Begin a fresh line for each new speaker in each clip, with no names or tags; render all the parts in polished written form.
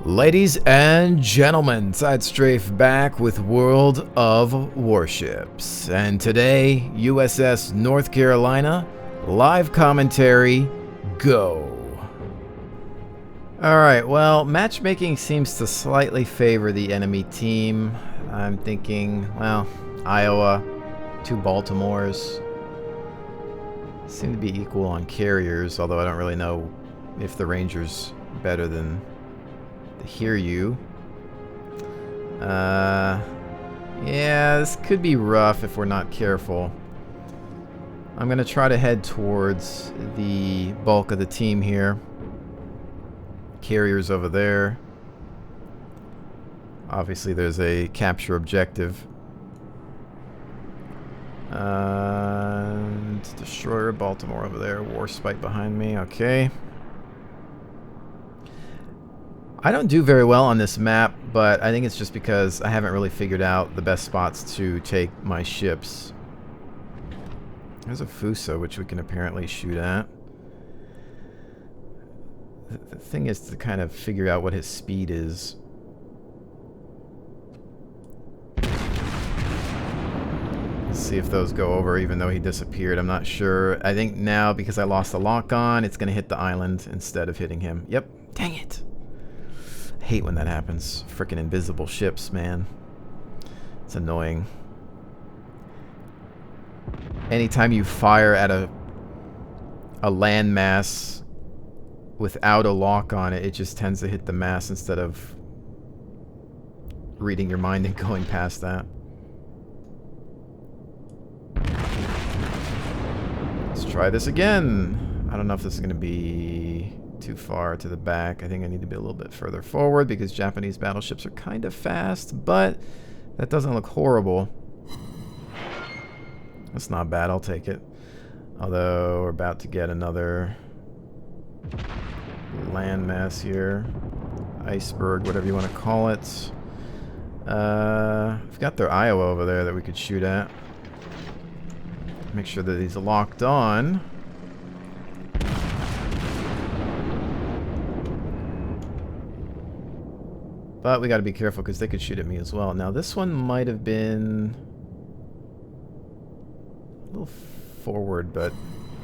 Ladies and gentlemen, SideStrafe back with World of Warships. And today, USS North Carolina, live commentary, go. Alright, well, matchmaking seems to slightly favor the enemy team. I'm thinking, well, Iowa, 2 Baltimores. Seem to be equal on carriers, although I don't really know if the Ranger's better than hear you. Yeah, this could be rough if we're not careful. I'm gonna try to head towards the bulk of the team here. Carriers over there. Obviously there's a capture objective. Destroyer Baltimore over there. Warspite behind me. Okay. I don't do very well on this map, but I think it's just because I haven't really figured out the best spots to take my ships. There's a Fuso, which we can apparently shoot at. The thing is to kind of figure out what his speed is. Let's see if those go over, even though he disappeared. I'm not sure. I think now, because I lost the lock on, it's going to hit the island instead of hitting him. Yep. Dang it. I hate when that happens. Frickin' invisible ships, man. It's annoying. Anytime you fire at a landmass without a lock on it, it just tends to hit the mass instead of reading your mind and going past that. Let's try this again. I don't know if this is going to be too far to the back. I think I need to be a little bit further forward because Japanese battleships are kind of fast, but that doesn't look horrible. That's not bad. I'll take it. Although we're about to get another landmass here. Iceberg, whatever you want to call it. We've got their Iowa over there that we could shoot at. Make sure that he's locked on. But we got to be careful because they could shoot at me as well. Now this one might have been a little forward, but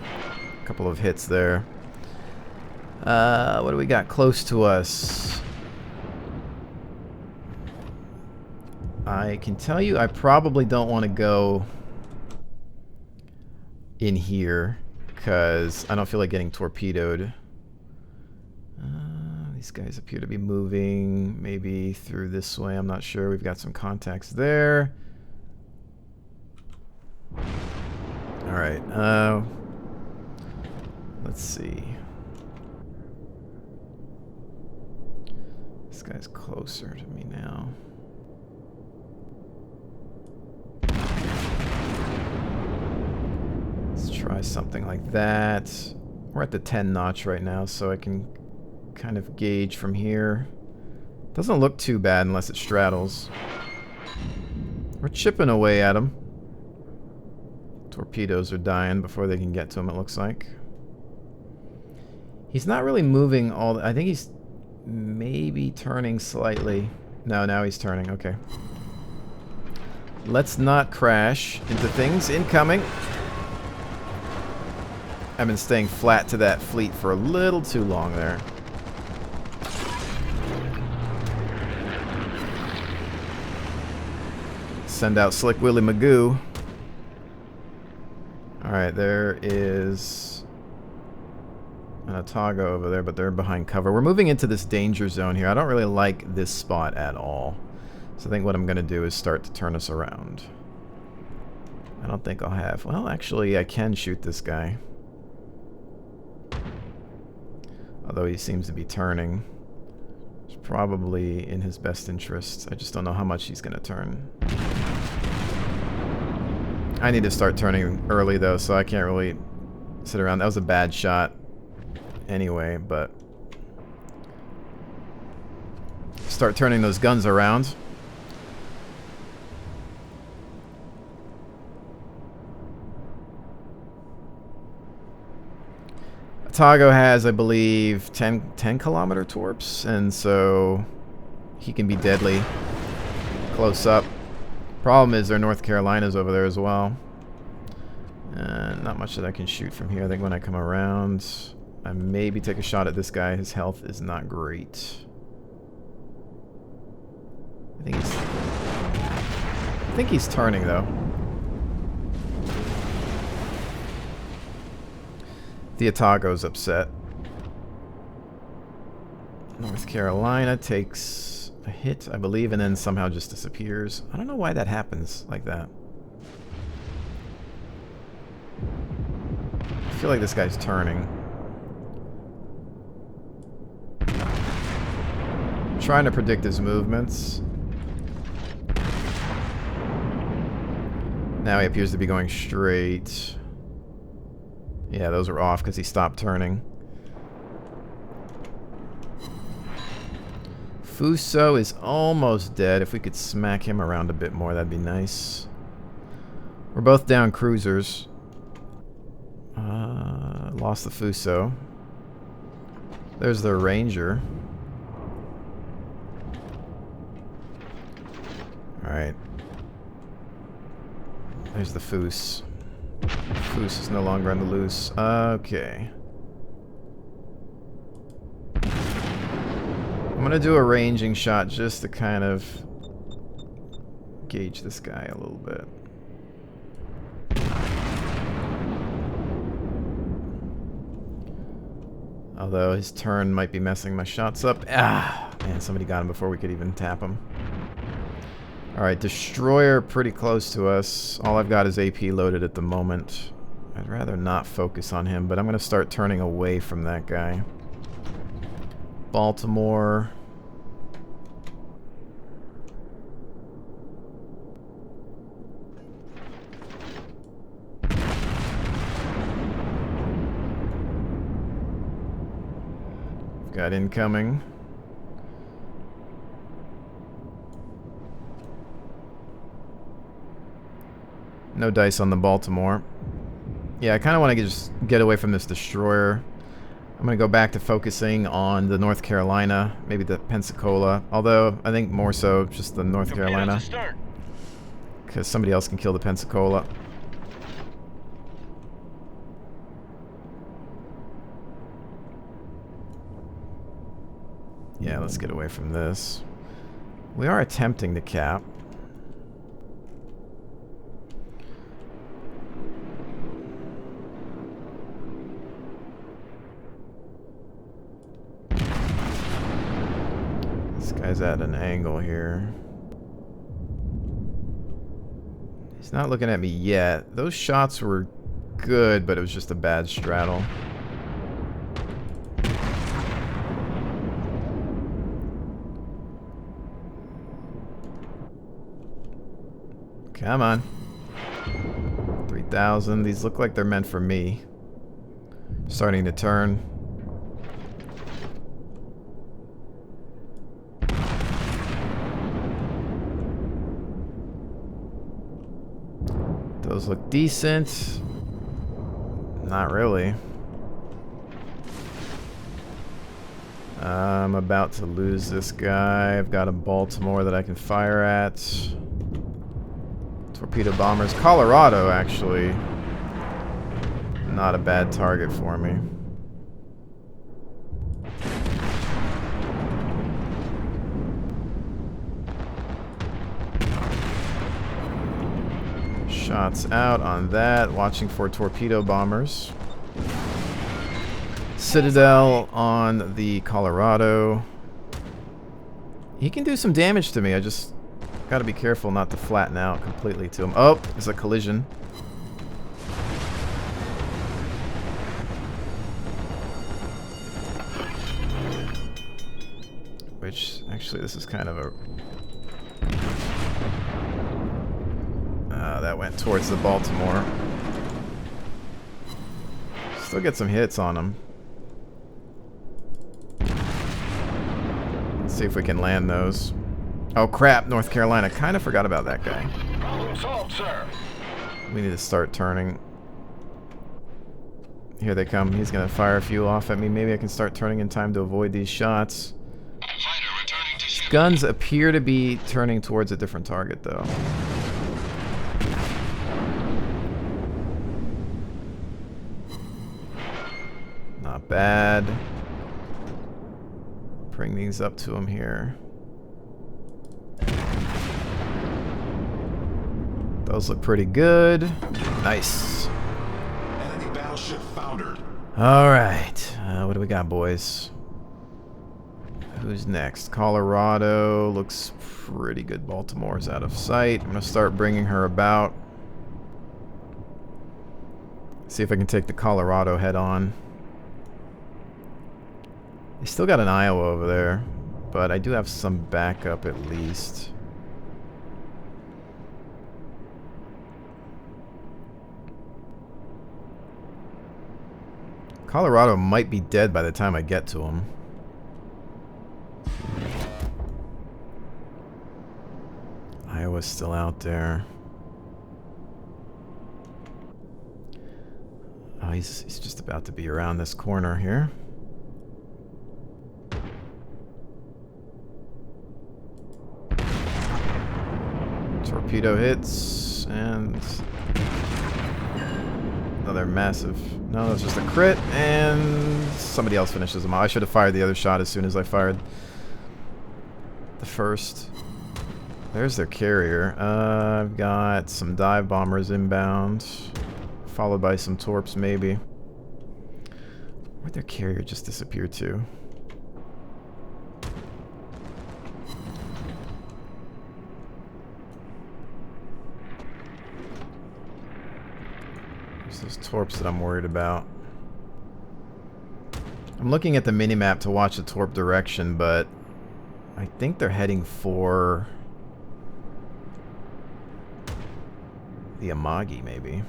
a couple of hits there. What do we got close to us? I can tell you I probably don't want to go in here because I don't feel like getting torpedoed. These guys appear to be moving maybe through this way. I'm not sure. We've got some contacts there. Alright. Let's see. This guy's closer to me now. Let's try something like that. We're at the 10 notch right now, so I can kind of gauge from here. Doesn't look too bad unless it straddles. We're chipping away at him. Torpedoes are dying before they can get to him, it looks like. He's not really moving all I think he's maybe turning slightly. No, now he's turning. Okay. Let's not crash into things. Incoming. I've been staying flat to that fleet for a little too long there. Send out Slick Willie Magoo. Alright, there is an Otago over there, but they're behind cover. We're moving into this danger zone here. I don't really like this spot at all. So I think what I'm going to do is start to turn us around. I don't think I'll have... Well, actually, I can shoot this guy. Although he seems to be turning. It's probably in his best interest. I just don't know how much he's going to turn. I need to start turning early though, so I can't really sit around. That was a bad shot anyway, but start turning those guns around. Atago has, I believe, 10 kilometer torps, and so he can be deadly close up. Problem is, their North Carolina's over there as well. Not much that I can shoot from here. I think when I come around, I maybe take a shot at this guy. His health is not great. I think he's turning, though. The Atago's upset. North Carolina takes a hit, I believe, and then somehow just disappears. I don't know why that happens like that. I feel like this guy's turning. I'm trying to predict his movements. Now he appears to be going straight. Yeah, those are off because he stopped turning. Fuso is almost dead. If we could smack him around a bit more, that'd be nice. We're both down cruisers. Lost the Fuso. There's the Ranger. Alright. There's the Foos. Foos is no longer on the loose. Okay. I'm gonna do a ranging shot just to kind of gauge this guy a little bit. Although his turn might be messing my shots up. Ah! Man, somebody got him before we could even tap him. Alright, Destroyer pretty close to us. All I've got is AP loaded at the moment. I'd rather not focus on him, but I'm going to start turning away from that guy. Baltimore. Got incoming. No dice on the Baltimore. Yeah, I kind of want to just get away from this Destroyer. I'm going to go back to focusing on the North Carolina, maybe the Pensacola. Although, I think more so just the North Carolina. Because somebody else can kill the Pensacola. Yeah, let's get away from this. We are attempting to cap. This guy's at an angle here. He's not looking at me yet. Those shots were good, but it was just a bad straddle. Come on. 3,000. These look like they're meant for me. Starting to turn. Those look decent. Not really. I'm about to lose this guy. I've got a Baltimore that I can fire at. Torpedo bombers. Colorado, actually. Not a bad target for me. Shots out on that. Watching for torpedo bombers. Citadel on the Colorado. He can do some damage to me. I just gotta be careful not to flatten out completely to him. Oh, there's a collision. Which, actually, this is kind of a... that went towards the Baltimore. Still get some hits on him. Let's see if we can land those. Oh crap, North Carolina. Kind of forgot about that guy.
Problem solved, sir.
We need to start turning. Here they come. He's gonna fire a few off at me. Maybe I can start turning in time to avoid these shots. Guns appear to be turning towards a different target, though. Not bad. Bring these up to him here. Those look pretty good. Nice.
Enemy battleship foundered.
All right. What do we got, boys? Who's next? Colorado looks pretty good. Baltimore's out of sight. I'm gonna start bringing her about. See if I can take the Colorado head on. They still got an Iowa over there, but I do have some backup at least. Colorado might be dead by the time I get to him. Iowa's still out there. Oh, he's just about to be around this corner here. Torpedo hits, and another massive... No, that's just a crit, and somebody else finishes them off. I should have fired the other shot as soon as I fired the first. There's their carrier. I've got some dive bombers inbound, followed by some torps maybe. Where'd their carrier just disappear to? Those torps that I'm worried about. I'm looking at the minimap to watch the torp direction, but I think they're heading for the Amagi, maybe.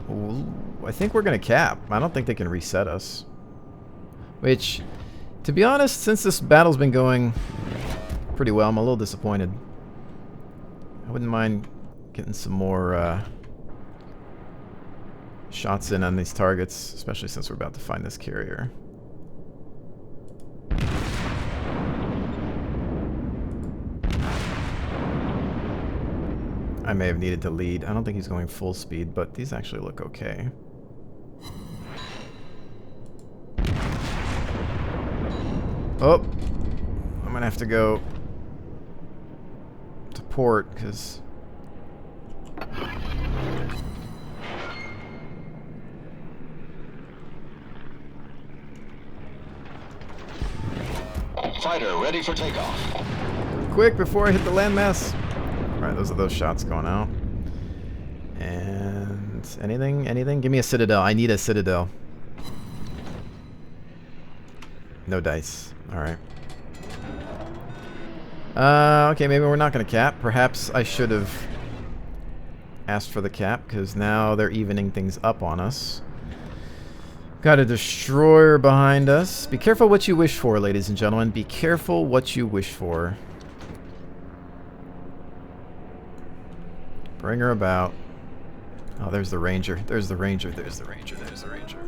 Ooh, I think we're gonna cap. I don't think they can reset us. Which, to be honest, since this battle's been going pretty well, I'm a little disappointed. I wouldn't mind getting some more shots in on these targets, especially since we're about to find this carrier. I may have needed to lead. I don't think he's going full speed, but these actually look okay. Oh! I'm gonna have to go to port, because...
Fighter ready for takeoff.
Quick, before I hit the landmass. Alright, those are those shots going out. And... anything? Give me a citadel. I need a citadel. No dice. Alright. Okay, maybe we're not going to cap. Perhaps I should have asked for the cap, because now they're evening things up on us. Got a destroyer behind us. Be careful what you wish for, ladies and gentlemen. Be careful what you wish for. Bring her about. Oh, there's the Ranger. There's the Ranger. There's the Ranger. There's the Ranger.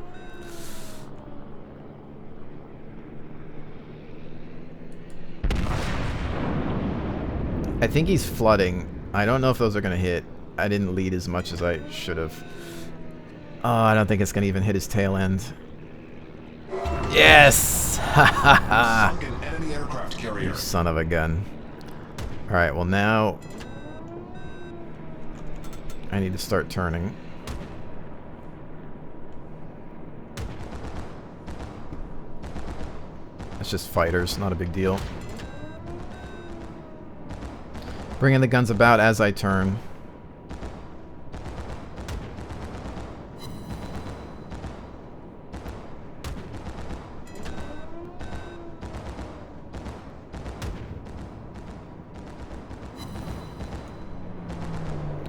I think he's flooding. I don't know if those are going to hit. I didn't lead as much as I should have. Oh, I don't think it's going to even hit his tail end. Yes! Ha ha ha!
Enemy aircraft carrier.
You son of a gun. Alright, well now... I need to start turning. It's just fighters, not a big deal. Bringing the guns about as I turn.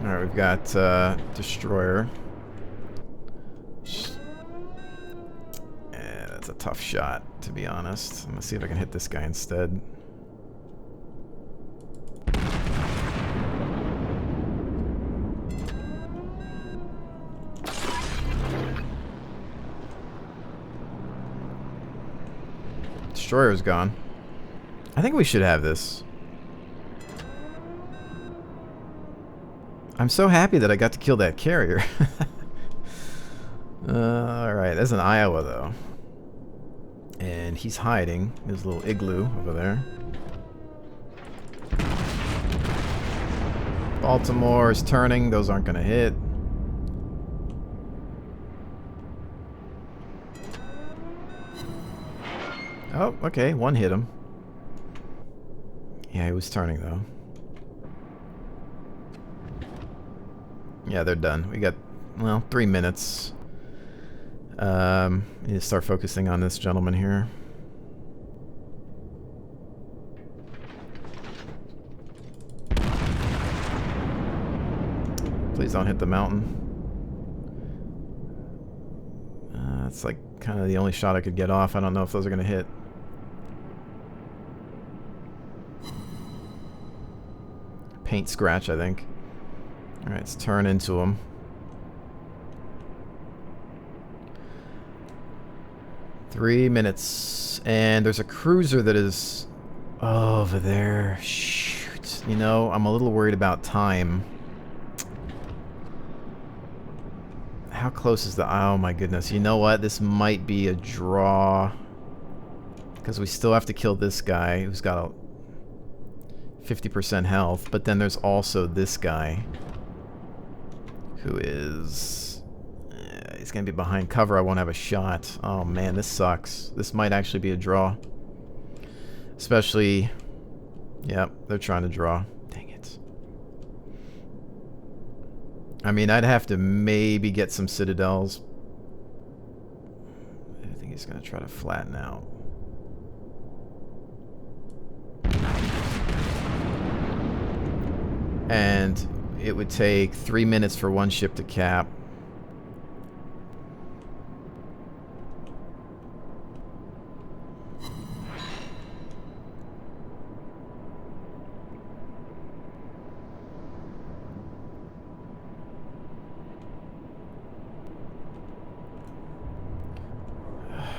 Alright, we've got destroyer. Yeah, that's a tough shot, to be honest. I'm gonna see if I can hit this guy instead. destroyer's gone. I think we should have this. I'm so happy that I got to kill that carrier. Alright, there's an Iowa though. And he's hiding. His little igloo over there. Baltimore is turning. Those aren't going to hit. Oh, okay. One hit him. Yeah, he was turning though. Yeah, they're done. We got, well, 3 minutes. Need to start focusing on this gentleman here. Please don't hit the mountain. It's like kind of the only shot I could get off. I don't know if those are going to hit. Paint scratch, I think. Alright, let's turn into him. Three minutes. And there's a cruiser that is over there. Shoot. You know, I'm a little worried about time. How close is the... Oh my goodness. You know what? This might be a draw. Because we still have to kill this guy who's got a 50% health. But then there's also this guy who is... he's going to be behind cover. I won't have a shot. Oh man, this sucks. This might actually be a draw. Especially... Yep, they're trying to draw. Dang it. I mean, I'd have to maybe get some citadels. I think he's going to try to flatten out. And it would take 3 minutes for one ship to cap.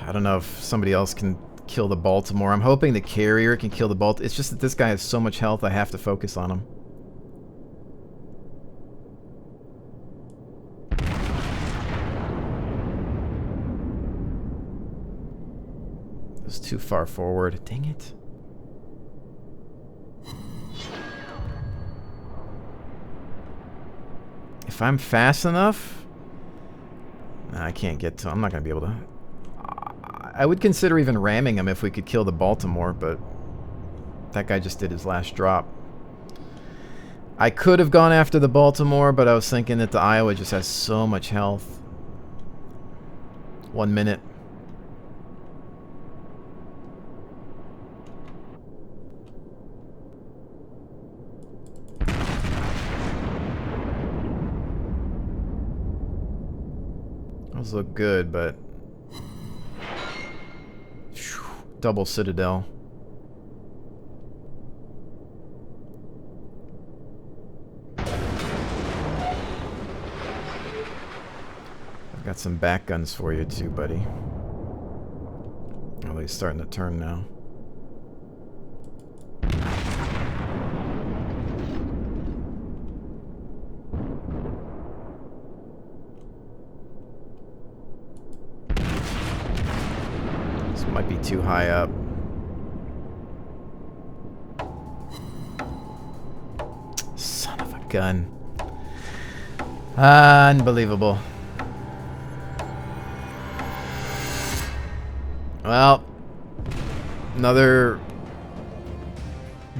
I don't know if somebody else can kill the Baltimore. I'm hoping the carrier can kill the Baltimore. It's just that this guy has so much health, I have to focus on him. It was too far forward. Dang it. If I'm fast enough... Nah, I can't get to... I'm not going to be able to... I would consider even ramming him if we could kill the Baltimore, but that guy just did his last drop. I could have gone after the Baltimore, but I was thinking that the Iowa just has so much health. 1 minute. Those look good, but... Double citadel. I've got some back guns for you too, buddy. Oh, he's starting to turn now. Might be too high up. Son of a gun. Unbelievable. Well, another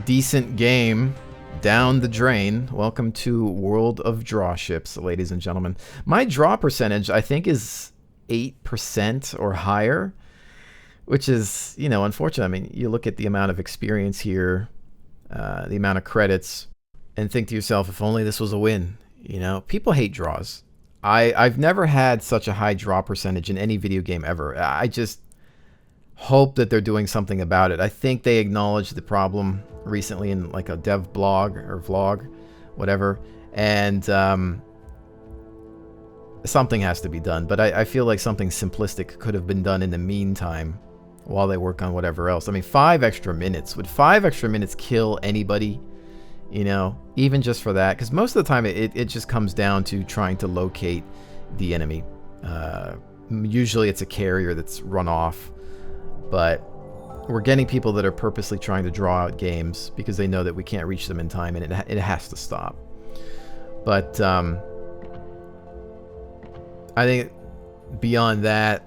decent game down the drain. Welcome to World of Warships, ladies and gentlemen. My draw percentage, I think, is 8% or higher. Which is, you know, unfortunate. I mean, you look at the amount of experience here, the amount of credits, and think to yourself, if only this was a win. You know, people hate draws. I've never had such a high draw percentage in any video game ever. I just hope that they're doing something about it. I think they acknowledged the problem recently in like a dev blog or vlog, whatever, and something has to be done. But I feel like something simplistic could have been done in the meantime. while they work on whatever else. I mean, 5 extra minutes. Would 5 extra minutes kill anybody? You know, even just for that? Because most of the time it just comes down to trying to locate the enemy. Usually it's a carrier that's run off, but we're getting people that are purposely trying to draw out games because they know that we can't reach them in time, and it has to stop. But I think beyond that,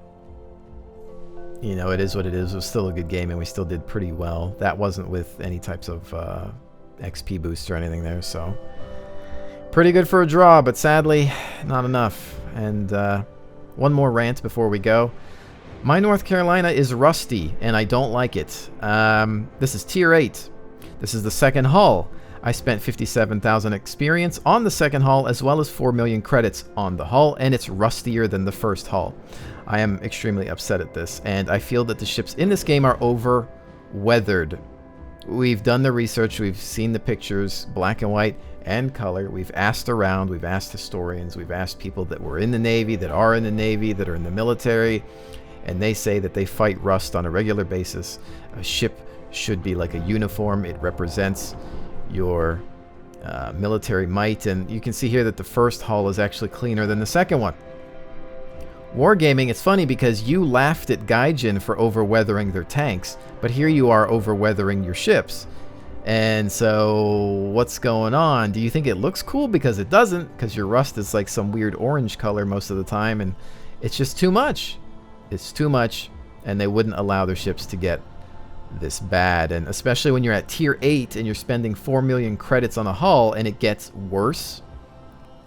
you know, it is what it is. It was still a good game, and we still did pretty well. That wasn't with any types of XP boost or anything there, so pretty good for a draw, but sadly not enough. And one more rant before we go. My North Carolina is rusty, and I don't like it. This is tier 8. This is the second hull. I spent 57,000 experience on the second hull, as well as 4 million credits on the hull, and it's rustier than the first hull. I am extremely upset at this, and I feel that the ships in this game are over-weathered. We've done the research, we've seen the pictures, black and white and color. We've asked around, we've asked historians, we've asked people that were in the Navy, that are in the Navy, that are in the military, and they say that they fight rust on a regular basis. A ship should be like a uniform. It represents your military might, and you can see here that the first hull is actually cleaner than the second one. Wargaming, it's funny because you laughed at Gaijin for over-weathering their tanks, but here you are over-weathering your ships. And so what's going on? Do you think it looks cool? Because it doesn't, because your rust is like some weird orange color most of the time, and it's just too much. It's too much, and they wouldn't allow their ships to get this bad. And especially when you're at tier 8 and you're spending 4 million credits on a hull and it gets worse.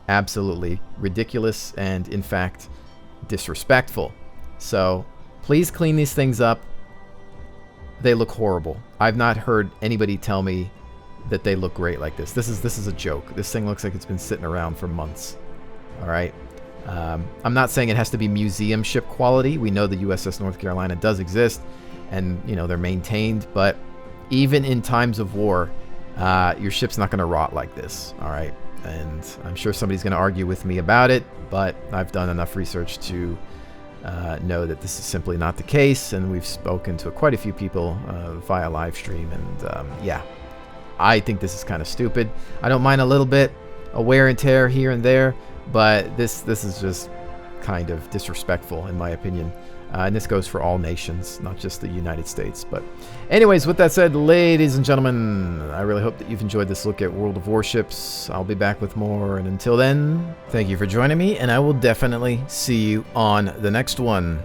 Absolutely ridiculous, and in fact disrespectful. So please clean these things up. They look horrible. I've not heard anybody tell me that they look great like this. This is a joke. This thing looks like it's been sitting around for months. All right. I'm not saying it has to be museum ship quality. We know the USS North Carolina does exist, and you know they're maintained. But even in times of war, your ship's not going to rot like this. All right. And I'm sure somebody's going to argue with me about it, but I've done enough research to know that this is simply not the case, and we've spoken to quite a few people via live stream, and yeah, I think this is kind of stupid. I don't mind a little bit of wear and tear here and there, but this is just kind of disrespectful in my opinion. And this goes for all nations, not just the United States. But anyways, with that said, ladies and gentlemen, I really hope that you've enjoyed this look at World of Warships. I'll be back with more, and until then, thank you for joining me, and I will definitely see you on the next one.